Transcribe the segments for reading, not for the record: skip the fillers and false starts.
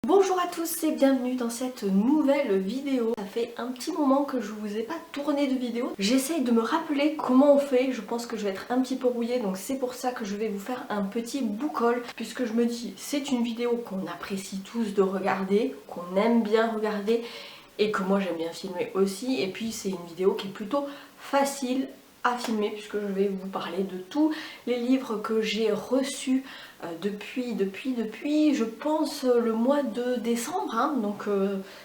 Bonjour à tous et bienvenue dans cette nouvelle vidéo. Ça fait un petit moment que je vous ai pas tourné de vidéo. J'essaye de me rappeler comment on fait. Je pense que je vais être un petit peu rouillée, donc c'est pour ça que je vais vous faire un petit book haul, puisque je me dis c'est une vidéo qu'on apprécie tous de regarder, qu'on aime bien regarder et que moi j'aime bien filmer aussi. Et puis c'est une vidéo qui est plutôt facile à filmer puisque je vais vous parler de tous les livres que j'ai reçus depuis je pense le mois de décembre, hein, donc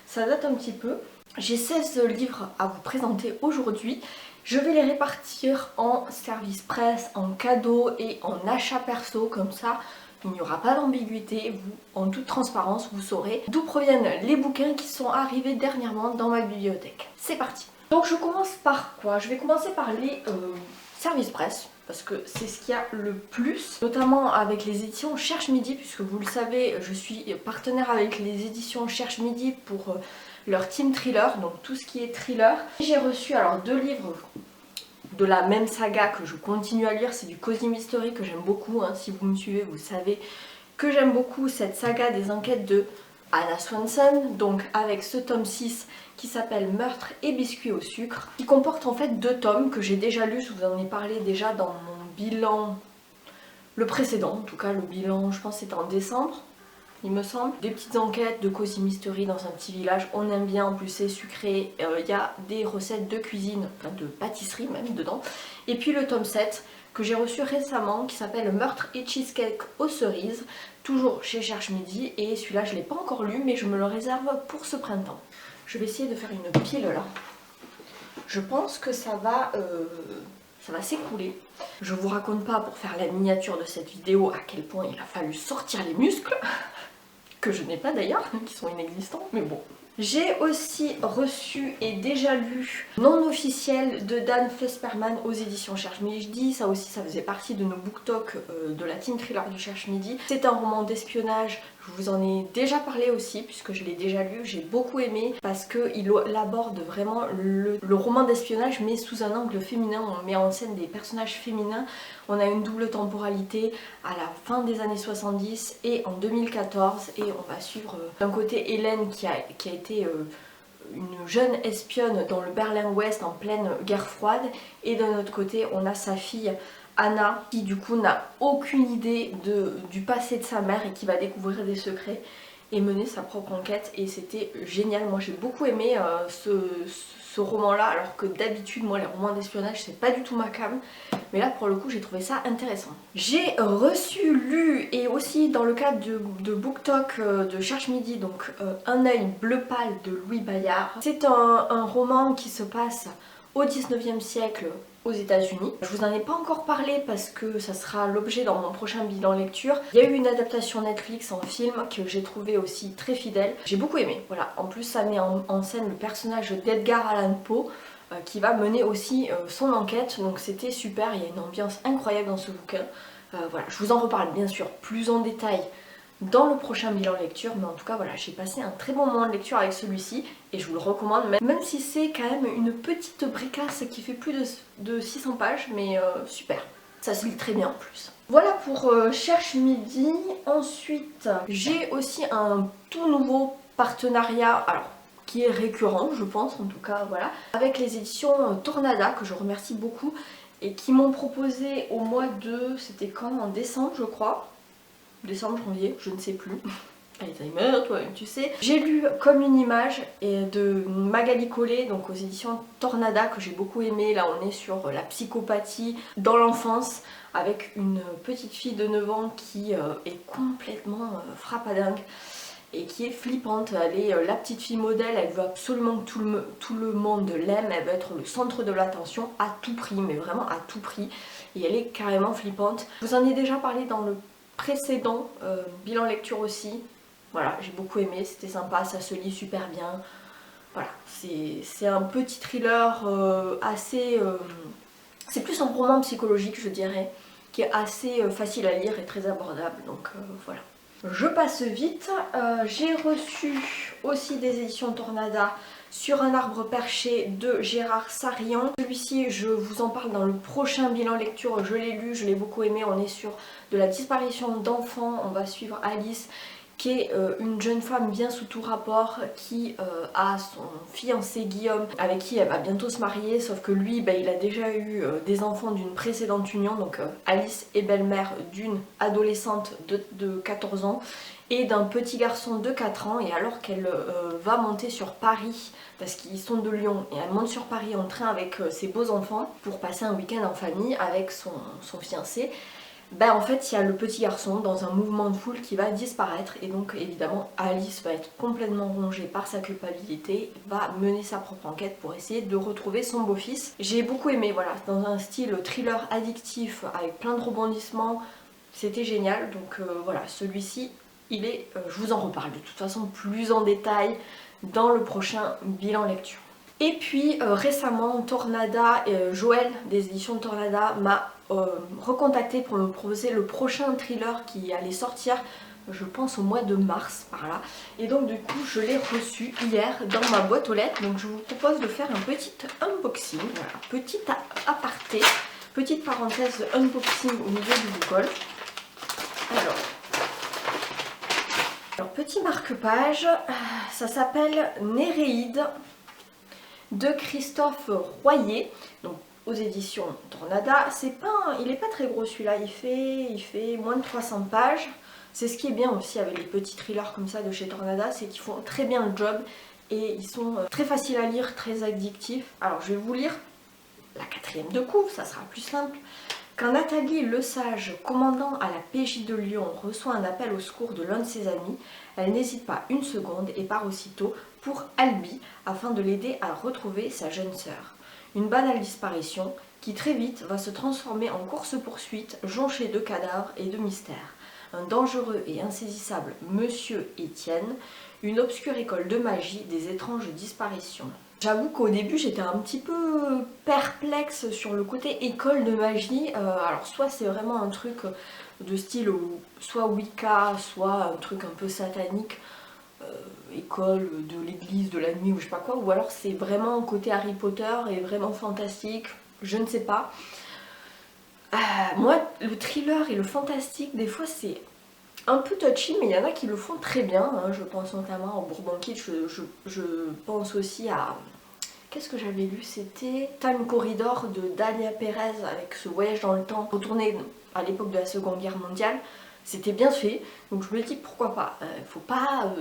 ça date un petit peu. J'ai 16 livres à vous présenter aujourd'hui. Je vais les répartir en service presse, en cadeau et en achat perso, comme ça il n'y aura pas d'ambiguïté, en toute transparence vous saurez d'où proviennent les bouquins qui sont arrivés dernièrement dans ma bibliothèque. C'est parti. Donc je commence par quoi? Je vais commencer par les services presse, parce que c'est ce qu'il y a le plus, notamment avec les éditions Cherche Midi, puisque vous le savez, je suis partenaire avec les éditions Cherche Midi pour leur team thriller, donc tout ce qui est thriller. J'ai reçu alors 2 livres de la même saga que je continue à lire, c'est du Cozy Mystery que j'aime beaucoup, hein. Si vous me suivez, vous savez que j'aime beaucoup cette saga des enquêtes de Anna Swanson, donc avec ce tome 6 qui s'appelle Meurtre et biscuits au sucre, qui comporte en fait 2 tomes que j'ai déjà lus, je vous en ai parlé déjà dans mon bilan, le précédent, en tout cas le bilan, je pense c'était en décembre, il me semble. Des petites enquêtes de Cozy Mystery dans un petit village, on aime bien, en plus c'est sucré, il y a des recettes de cuisine, enfin de pâtisserie même dedans. Et puis le tome 7 que j'ai reçu récemment qui s'appelle Meurtre et cheesecake aux cerises, toujours chez Cherche Midi, et celui-là je ne l'ai pas encore lu mais je me le réserve pour ce printemps. Je vais essayer de faire une pile là. Je pense que ça va s'écouler. Je vous raconte pas pour faire la miniature de cette vidéo à quel point il a fallu sortir les muscles, que je n'ai pas d'ailleurs, qui sont inexistants, mais bon. J'ai aussi reçu et déjà lu Non officiel de Dan Flesperman aux éditions Cherche Midi. Ça aussi, ça faisait partie de nos booktalks de la team thriller du Cherche Midi. C'est un roman d'espionnage, je vous en ai déjà parlé aussi puisque je l'ai déjà lu. J'ai beaucoup aimé parce qu'il aborde vraiment le roman d'espionnage mais sous un angle féminin. On met en scène des personnages féminins. On a une double temporalité à la fin des années 70 et en 2014 et on va suivre d'un côté Hélène qui a été une jeune espionne dans le Berlin-Ouest en pleine guerre froide, et d'un autre côté on a sa fille Anna qui du coup n'a aucune idée du passé de sa mère et qui va découvrir des secrets et mener sa propre enquête, et c'était génial. Moi j'ai beaucoup aimé ce roman là, alors que d'habitude moi les romans d'espionnage c'est pas du tout ma came, mais là pour le coup j'ai trouvé ça intéressant. J'ai reçu, lu et aussi dans le cadre de BookTok de Cherche Midi, donc Un œil bleu pâle de Louis Bayard. C'est un roman qui se passe au 19e siècle aux États-Unis. Je vous en ai pas encore parlé parce que ça sera l'objet dans mon prochain bilan lecture. Il y a eu une adaptation Netflix en film que j'ai trouvé aussi très fidèle. J'ai beaucoup aimé, voilà. En plus ça met en scène le personnage d'Edgar Allan Poe qui va mener aussi son enquête, donc c'était super. Il y a une ambiance incroyable dans ce bouquin. Voilà, je vous en reparle bien sûr plus en détail dans le prochain bilan lecture, mais en tout cas voilà, j'ai passé un très bon moment de lecture avec celui-ci et je vous le recommande, même si c'est quand même une petite bricasse qui fait plus de 600 pages, mais super, ça se lit très bien en plus. Voilà pour Cherche Midi. Ensuite j'ai aussi un tout nouveau partenariat, alors qui est récurrent je pense, en tout cas voilà, avec les éditions Tornada, que je remercie beaucoup, et qui m'ont proposé au mois de, c'était quand, en décembre je crois, décembre, janvier, je ne sais plus. Alzheimer, toi-même tu sais. J'ai lu Comme une image et de Magali Collet, donc aux éditions Tornada, que j'ai beaucoup aimé. Là on est sur la psychopathie dans l'enfance avec une petite fille de 9 ans qui est complètement frappadingue et qui est flippante. Elle est la petite fille modèle, elle veut absolument que tout le monde l'aime, elle veut être le centre de l'attention à tout prix, mais vraiment à tout prix, et elle est carrément flippante. Je vous en ai déjà parlé dans le précédent bilan lecture aussi. Voilà, j'ai beaucoup aimé, c'était sympa, ça se lit super bien. Voilà, c'est un petit thriller assez... c'est plus un roman psychologique je dirais, qui est assez facile à lire et très abordable, donc voilà. Je passe vite. J'ai reçu aussi des éditions Tornada Sur un arbre perché de Gérard Sarian. Celui-ci, je vous en parle dans le prochain bilan lecture. Je l'ai lu, je l'ai beaucoup aimé. On est sur de la disparition d'enfants. On va suivre Alice qui est une jeune femme bien sous tout rapport qui a son fiancé Guillaume avec qui elle va bientôt se marier, sauf que lui il a déjà eu des enfants d'une précédente union, donc Alice est belle-mère d'une adolescente de 14 ans et d'un petit garçon de 4 ans, et alors qu'elle va monter sur Paris, parce qu'ils sont de Lyon, et elle monte sur Paris en train avec ses beaux enfants pour passer un week-end en famille avec son fiancé, en fait il y a le petit garçon dans un mouvement de foule qui va disparaître, et donc évidemment Alice va être complètement rongée par sa culpabilité, va mener sa propre enquête pour essayer de retrouver son beau-fils. J'ai beaucoup aimé, voilà, dans un style thriller addictif avec plein de rebondissements, c'était génial. Donc voilà, celui-ci il est, je vous en reparle de toute façon plus en détail dans le prochain bilan lecture. Et puis récemment Tornada, Joël des éditions Tornada m'a recontacté pour me proposer le prochain thriller qui allait sortir, je pense au mois de mars par là, et donc du coup je l'ai reçu hier dans ma boîte aux lettres. Donc je vous propose de faire un petit unboxing, voilà, petit aparté, petite parenthèse unboxing au niveau du book-haul. Alors petit marque-page, ça s'appelle Néréide de Christophe Royer, donc aux éditions Tornada. Il est pas très gros celui-là, il fait moins de 300 pages. C'est ce qui est bien aussi avec les petits thrillers comme ça de chez Tornada, c'est qu'ils font très bien le job et ils sont très faciles à lire, très addictifs. Alors je vais vous lire la 4e de couve, ça sera plus simple. Quand Nathalie Lesage, commandant à la PJ de Lyon, reçoit un appel au secours de l'un de ses amis, elle n'hésite pas une seconde et part aussitôt pour Albi afin de l'aider à retrouver sa jeune sœur. Une banale disparition qui très vite va se transformer en course-poursuite jonchée de cadavres et de mystères. Un dangereux et insaisissable Monsieur Étienne, une obscure école de magie, des étranges disparitions. J'avoue qu'au début j'étais un petit peu perplexe sur le côté école de magie. Alors soit c'est vraiment un truc de style soit Wicca, soit un truc un peu satanique, école de l'église de la nuit ou je sais pas quoi, ou alors c'est vraiment côté Harry Potter et vraiment fantastique, je ne sais pas. Moi le thriller et le fantastique des fois c'est un peu touchy, mais il y en a qui le font très bien, hein. Je pense notamment au Bourbon Kid, je pense aussi à... Qu'est-ce que j'avais lu? C'était Time Corridor de Dania Perez avec ce voyage dans le temps retourné à l'époque de la Seconde Guerre mondiale. C'était bien fait, donc je me dis pourquoi pas. Faut pas...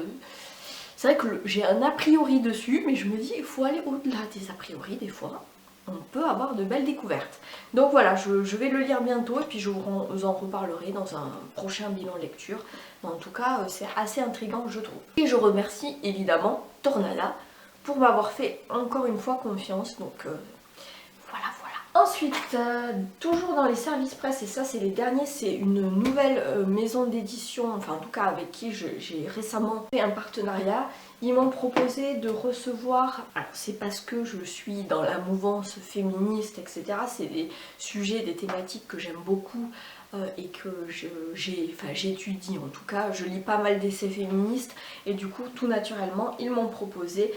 C'est vrai que j'ai un a priori dessus, mais je me dis il faut aller au-delà des a priori des fois. On peut avoir de belles découvertes. Donc voilà, je vais le lire bientôt et puis je vous en reparlerai dans un prochain bilan lecture. Mais en tout cas, c'est assez intriguant je trouve. Et je remercie évidemment Tornada pour m'avoir fait encore une fois confiance. Donc voilà. Ensuite, toujours dans les services presse, et ça c'est les derniers, c'est une nouvelle maison d'édition, enfin en tout cas avec qui j'ai récemment fait un partenariat. Ils m'ont proposé de recevoir, alors c'est parce que je suis dans la mouvance féministe, etc. C'est des sujets, des thématiques que j'aime beaucoup et que j'étudie en tout cas. Je lis pas mal d'essais féministes et du coup tout naturellement ils m'ont proposé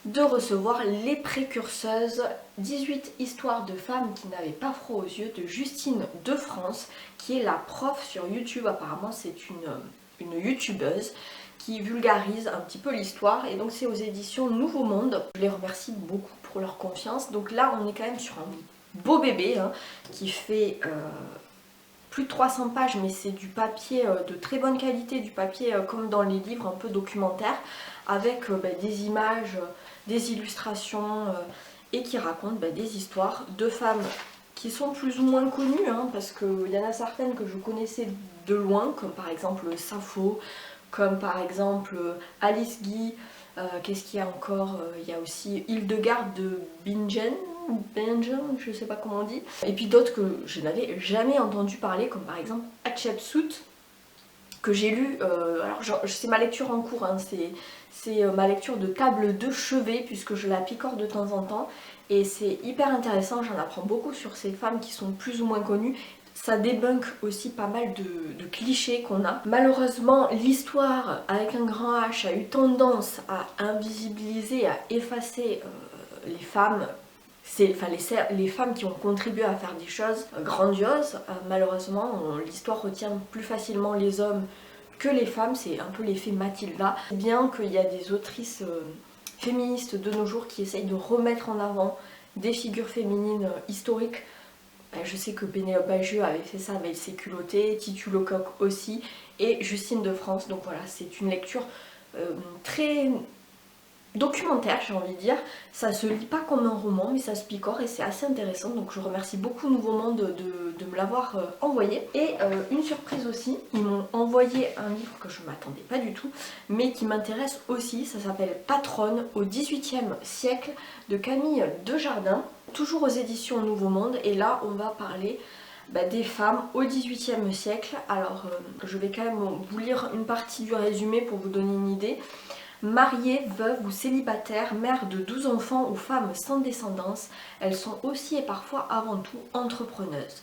de recevoir Les Précurseuses, 18 histoires de femmes qui n'avaient pas froid aux yeux de Justine de France, qui est la prof sur YouTube. Apparemment c'est une youtubeuse qui vulgarise un petit peu l'histoire, et donc c'est aux éditions Nouveau Monde. Je les remercie beaucoup pour leur confiance. Donc là on est quand même sur un beau bébé hein, qui fait plus de 300 pages, mais c'est du papier de très bonne qualité, du papier comme dans les livres un peu documentaires, avec des images, des illustrations et qui racontent des histoires de femmes qui sont plus ou moins connues, hein, parce qu'il y en a certaines que je connaissais de loin, comme par exemple Sappho, comme par exemple Alice Guy, qu'est-ce qu'il y a encore, il y a aussi Hildegarde de Bingen, je sais pas comment on dit, et puis d'autres que je n'avais jamais entendu parler, comme par exemple Hatshepsut, que j'ai lu, alors c'est ma lecture en cours, hein, c'est ma lecture de table de chevet, puisque je la picore de temps en temps, et c'est hyper intéressant, j'en apprends beaucoup sur ces femmes qui sont plus ou moins connues. Ça débunk aussi pas mal de clichés qu'on a. Malheureusement, l'histoire avec un grand H a eu tendance à invisibiliser, à effacer les femmes, les femmes qui ont contribué à faire des choses grandioses. Malheureusement, l'histoire retient plus facilement les hommes que les femmes, c'est un peu l'effet Mathilda. C'est bien qu'il y a des autrices féministes de nos jours qui essayent de remettre en avant des figures féminines historiques. Je sais que Pénélope Bagieux avait fait ça avec ses culottés, Titu Lecoq aussi, et Justine de France. Donc voilà, c'est une lecture très documentaire, j'ai envie de dire. Ça se lit pas comme un roman, mais ça se picore et c'est assez intéressant. Donc je remercie beaucoup Nouveau Monde de me l'avoir envoyé. Et une surprise aussi, ils m'ont envoyé un livre que je ne m'attendais pas du tout, mais qui m'intéresse aussi. Ça s'appelle Patronne au XVIIIe siècle de Camille Desjardins, toujours aux éditions Nouveau Monde. Et là, on va parler des femmes au XVIIIe siècle. Alors je vais quand même vous lire une partie du résumé pour vous donner une idée. Mariées, veuves ou célibataires, mères de 12 enfants ou femmes sans descendance, elles sont aussi et parfois avant tout entrepreneuses.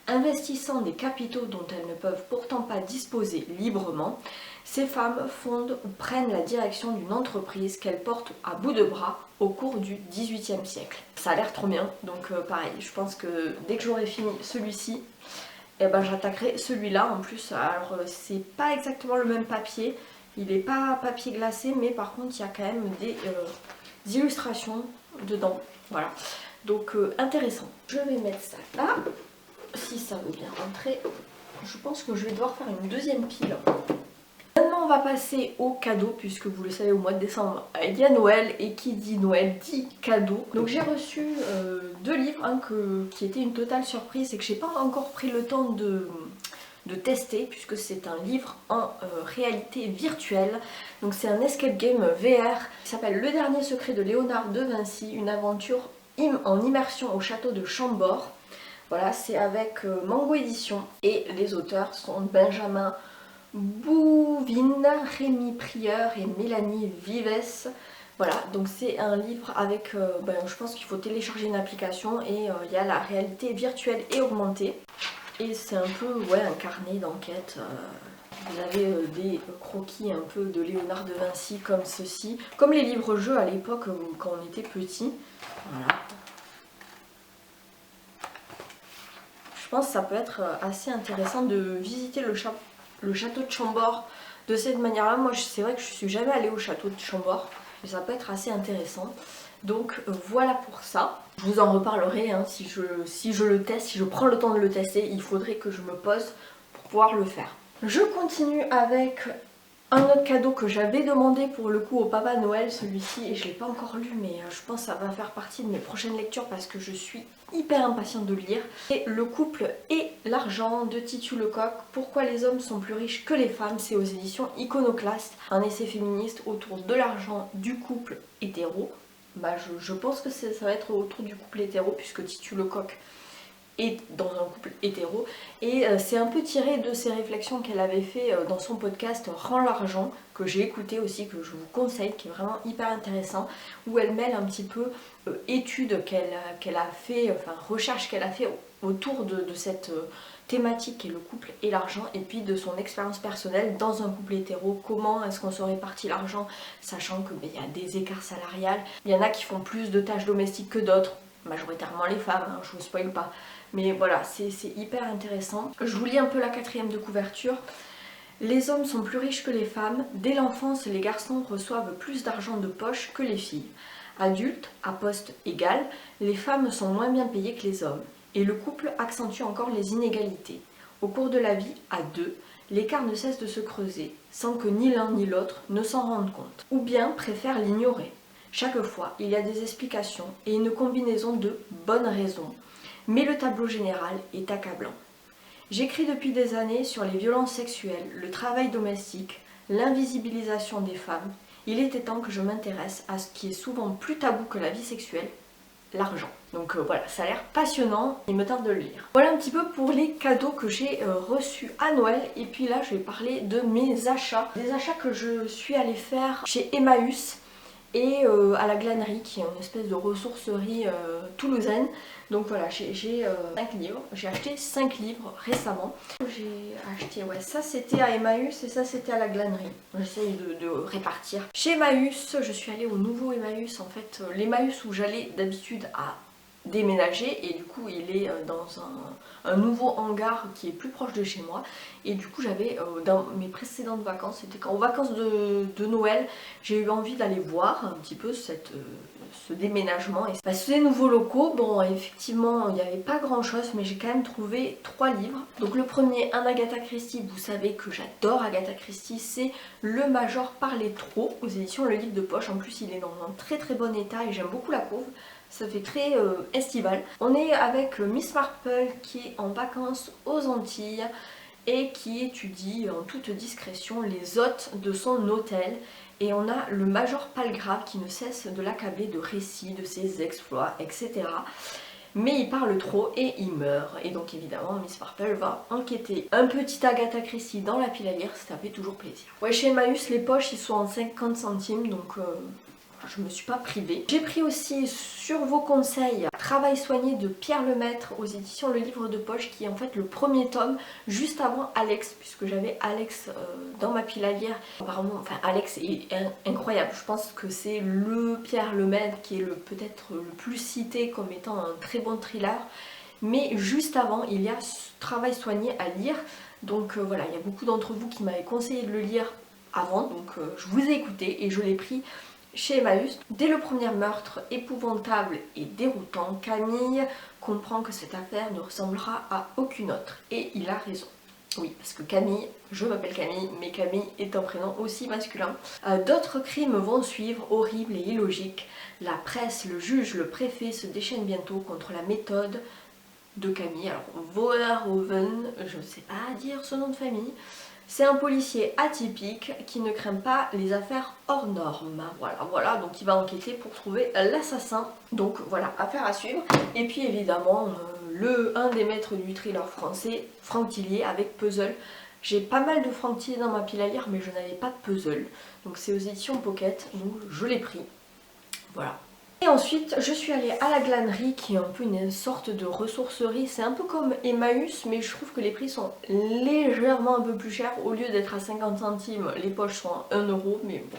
Investissant des capitaux dont elles ne peuvent pourtant pas disposer librement, ces femmes fondent ou prennent la direction d'une entreprise qu'elles portent à bout de bras au cours du XVIIIe siècle. Ça a l'air trop bien, donc pareil, je pense que dès que j'aurai fini celui-ci, j'attaquerai celui-là. En plus, alors c'est pas exactement le même papier. Il n'est pas papier glacé, mais par contre il y a quand même des illustrations dedans. Voilà, donc intéressant. Je vais mettre ça là, si ça veut bien rentrer. Je pense que je vais devoir faire une deuxième pile. Maintenant on va passer aux cadeaux, puisque vous le savez, au mois de décembre il y a Noël, et qui dit Noël dit cadeau. Donc j'ai reçu 2 livres, qui était une totale surprise et que j'ai pas encore pris le temps de tester, puisque c'est un livre en réalité virtuelle. Donc c'est un escape game VR qui s'appelle Le Dernier Secret de Léonard de Vinci, une aventure en immersion au château de Chambord. Voilà, c'est avec Mango Édition et les auteurs sont Benjamin Bouvine, Rémi Prieur et Mélanie Vives. Voilà, donc c'est un livre avec, je pense qu'il faut télécharger une application et il y a la réalité virtuelle et augmentée. Et c'est un peu un carnet d'enquête. Vous avez des croquis un peu de Léonard de Vinci comme ceci. Comme les livres-jeux à l'époque quand on était petit. Voilà. Je pense que ça peut être assez intéressant de visiter le château de Chambord de cette manière-là. Moi c'est vrai que je suis jamais allée au château de Chambord. Mais ça peut être assez intéressant. Donc voilà pour ça. Je vous en reparlerai si je le teste, si je prends le temps de le tester, il faudrait que je me pose pour pouvoir le faire. Je continue avec un autre cadeau que j'avais demandé pour le coup au Papa Noël, celui-ci, et je ne l'ai pas encore lu, mais je pense que ça va faire partie de mes prochaines lectures parce que je suis hyper impatiente de le lire. C'est Le couple et l'argent de Titu Lecoq. Pourquoi les hommes sont plus riches que les femmes, c'est aux éditions Iconoclaste. Un essai féministe autour de l'argent, du couple hétéro. Je pense que ça va être autour du couple hétéro, puisque Titu Lecoq est dans un couple hétéro, et c'est un peu tiré de ses réflexions qu'elle avait fait dans son podcast Rends l'argent, que j'ai écouté aussi, que je vous conseille, qui est vraiment hyper intéressant, où elle mêle un petit peu études qu'elle a fait, recherches qu'elle a fait autour de cette thématique qui est le couple et l'argent, et puis de son expérience personnelle dans un couple hétéro. Comment est-ce qu'on se répartit l'argent, sachant que y a des écarts salariales, il y en a qui font plus de tâches domestiques que d'autres, majoritairement les femmes, je vous spoil pas, mais voilà, c'est hyper intéressant. Je vous lis un peu la 4e de couverture. Les hommes sont plus riches que les femmes. Dès l'enfance, les garçons reçoivent plus d'argent de poche que les filles. Adultes, à poste égal, les femmes sont moins bien payées que les hommes. Et le couple accentue encore les inégalités. Au cours de la vie, à deux, l'écart ne cesse de se creuser, sans que ni l'un ni l'autre ne s'en rendent compte, ou bien préfèrent l'ignorer. Chaque fois, il y a des explications et une combinaison de bonnes raisons, mais le tableau général est accablant. J'écris depuis des années sur les violences sexuelles, le travail domestique, l'invisibilisation des femmes. Il était temps que je m'intéresse à ce qui est souvent plus tabou que la vie sexuelle, l'argent. Donc voilà, ça a l'air passionnant, il me tarde de le lire. Voilà un petit peu pour les cadeaux que j'ai reçus à Noël. Et puis là, je vais parler de mes achats. Des achats que je suis allée faire chez Emmaüs et à la Glanerie, qui est une espèce de ressourcerie toulousaine. Donc voilà, j'ai 5 livres. J'ai acheté 5 livres récemment. J'ai acheté, ça c'était à Emmaüs et ça c'était à la Glanerie. J'essaye de répartir. Chez Emmaüs, je suis allée au nouveau Emmaüs. En fait, l'Emmaüs où j'allais d'habitude à déménagé et du coup il est dans un nouveau hangar qui est plus proche de chez moi. Et du coup j'avais dans mes précédentes vacances, c'était quand aux vacances de Noël, j'ai eu envie d'aller voir un petit peu ce déménagement. Et ces nouveaux locaux, bon effectivement il n'y avait pas grand chose, mais j'ai quand même trouvé 3 livres. Donc le premier, un Agatha Christie, vous savez que j'adore Agatha Christie, c'est Le Major parlait trop aux éditions Le Livre de Poche. En plus il est dans un très très bon état et j'aime beaucoup la couve. Ça fait très estival. On est avec Miss Marple qui est en vacances aux Antilles et qui étudie en toute discrétion les hôtes de son hôtel. Et on a le Major Palgrave qui ne cesse de l'accabler de récits de ses exploits, etc. Mais il parle trop et il meurt. Et donc évidemment Miss Marple va enquêter. Un petit Agatha Christie dans la pile à lire, ça fait toujours plaisir. Ouais, chez Emmaüs les poches ils sont en 50 centimes donc... je me suis pas privée. J'ai pris aussi sur vos conseils Travail soigné de Pierre Lemaître aux éditions Le Livre de Poche qui est en fait le premier tome juste avant Alex, puisque j'avais Alex dans ma pile à lire. Apparemment, enfin Alex est incroyable. Je pense que c'est le Pierre Lemaître qui est peut-être le plus cité comme étant un très bon thriller. Mais juste avant, il y a Travail soigné à lire. Donc voilà, il y a beaucoup d'entre vous qui m'avaient conseillé de le lire avant. Donc je vous ai écouté et je l'ai pris chez Emmaüs. Dès le premier meurtre épouvantable et déroutant, Camille comprend que cette affaire ne ressemblera à aucune autre. Et il a raison. Oui, parce que Camille, je m'appelle Camille, mais Camille est un prénom aussi masculin. D'autres crimes vont suivre, horribles et illogiques. La presse, le juge, le préfet se déchaînent bientôt contre la méthode de Camille. Alors, Verhoeven, je ne sais pas dire ce nom de famille. C'est un policier atypique qui ne craint pas les affaires hors normes. Voilà, donc il va enquêter pour trouver l'assassin. Donc voilà, affaire à suivre. Et puis évidemment, un des maîtres du thriller français, Franck Tillier avec Puzzle. J'ai pas mal de Franck Tillier dans ma pile à lire, mais je n'avais pas de Puzzle. Donc c'est aux éditions Pocket, donc je l'ai pris. Voilà. Et ensuite, je suis allée à la glanerie qui est un peu une sorte de ressourcerie. C'est un peu comme Emmaüs, mais je trouve que les prix sont légèrement un peu plus chers. Au lieu d'être à 50 centimes, les poches sont à 1 euro, mais bon.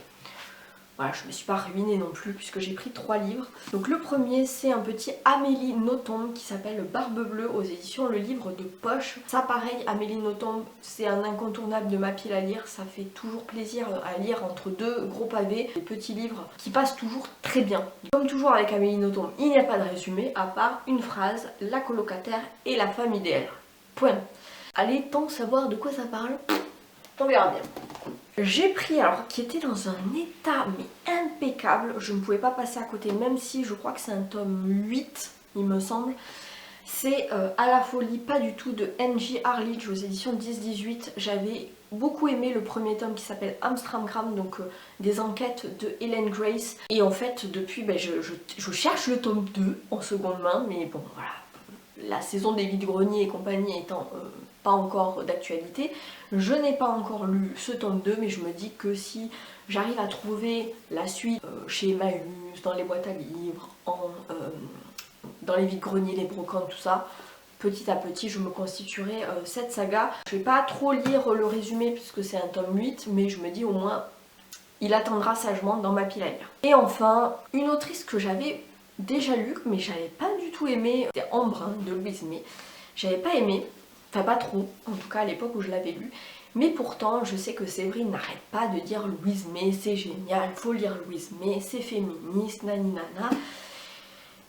Voilà, je me suis pas ruinée non plus puisque j'ai pris 3 livres. Donc le premier, c'est un petit Amélie Nothomb qui s'appelle Barbe Bleue aux éditions Le Livre de Poche. Ça pareil, Amélie Nothomb, c'est un incontournable de ma pile à lire. Ça fait toujours plaisir à lire entre deux gros pavés. Des petits livres qui passent toujours très bien. Comme toujours avec Amélie Nothomb, il n'y a pas de résumé à part une phrase, la colocataire et la femme idéale. Point. Allez, tant savoir de quoi ça parle, on verra bien. J'ai pris, alors qui était dans un état mais impeccable, je ne pouvais pas passer à côté, même si je crois que c'est un tome 8 il me semble. C'est À la folie pas du tout de N.J. Harlidge aux éditions 10-18. J'avais beaucoup aimé le premier tome qui s'appelle Amstramgram, donc des enquêtes de Helen Grace. Et en fait depuis je cherche le tome 2 en seconde main, mais bon voilà, la saison des vides-greniers et compagnie étant pas encore d'actualité, je n'ai pas encore lu ce tome 2, mais je me dis que si j'arrive à trouver la suite chez Emmaüs, dans les boîtes à livres, dans les vides-greniers, les brocantes, tout ça, petit à petit je me constituerai cette saga. Je vais pas trop lire le résumé puisque c'est un tome 8, mais je me dis au moins il attendra sagement dans ma pile à lire. Et enfin, une autrice que j'avais déjà lue mais j'avais pas du tout aimé, c'était Embrun de Louise May. J'avais pas aimé, enfin pas trop, en tout cas à l'époque où je l'avais lu. Mais pourtant, je sais que Séverine n'arrête pas de dire Louise May, c'est génial, faut lire Louise May, c'est féministe, naninana.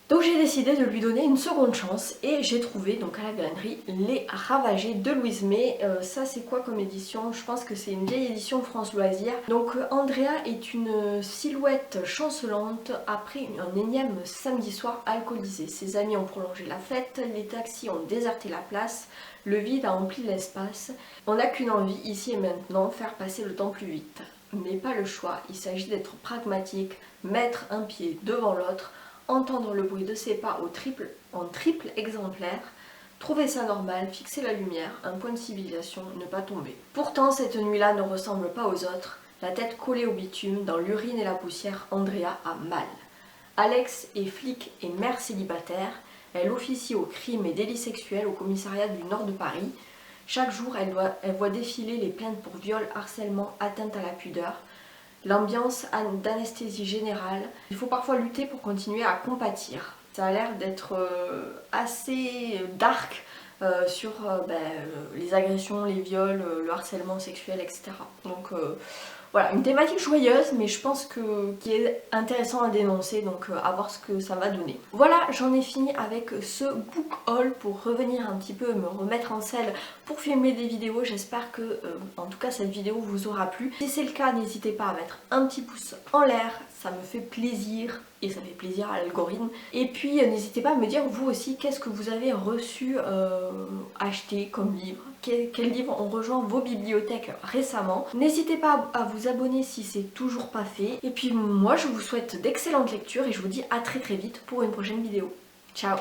Donc j'ai décidé de lui donner une seconde chance et j'ai trouvé donc à la glanerie Les Ravagés de Louise May. Ça c'est quoi comme édition? Je pense que c'est une vieille édition France Loisirs. Donc Andrea est une silhouette chancelante après un énième samedi soir alcoolisé. Ses amis ont prolongé la fête, les taxis ont déserté la place, le vide a empli l'espace. On n'a qu'une envie ici et maintenant, faire passer le temps plus vite. Mais pas le choix, il s'agit d'être pragmatique, mettre un pied devant l'autre, entendre le bruit de ses pas en triple exemplaire, trouver ça normal, fixer la lumière, un point de civilisation, ne pas tomber. Pourtant, cette nuit-là ne ressemble pas aux autres. La tête collée au bitume, dans l'urine et la poussière, Andrea a mal. Alex est flic et mère célibataire. Elle officie au crime et délits sexuels au commissariat du nord de Paris. Chaque jour, elle voit défiler les plaintes pour viol, harcèlement, atteinte à la pudeur. L'ambiance d'anesthésie générale, il faut parfois lutter pour continuer à compatir. Ça a l'air d'être assez dark sur les agressions, les viols, le harcèlement sexuel, etc. Donc voilà, une thématique joyeuse, mais je pense qui est intéressant à dénoncer, donc à voir ce que ça va donner. Voilà, j'en ai fini avec ce book haul pour revenir un petit peu, me remettre en selle pour filmer des vidéos. J'espère que, en tout cas, cette vidéo vous aura plu. Si c'est le cas, n'hésitez pas à mettre un petit pouce en l'air, ça me fait plaisir et ça fait plaisir à l'algorithme. Et puis n'hésitez pas à me dire vous aussi qu'est-ce que vous avez reçu, acheté comme livre, quels livres ont rejoint vos bibliothèques récemment. N'hésitez pas à vous abonner si c'est toujours pas fait. Et puis moi je vous souhaite d'excellentes lectures et je vous dis à très vite pour une prochaine vidéo. Ciao!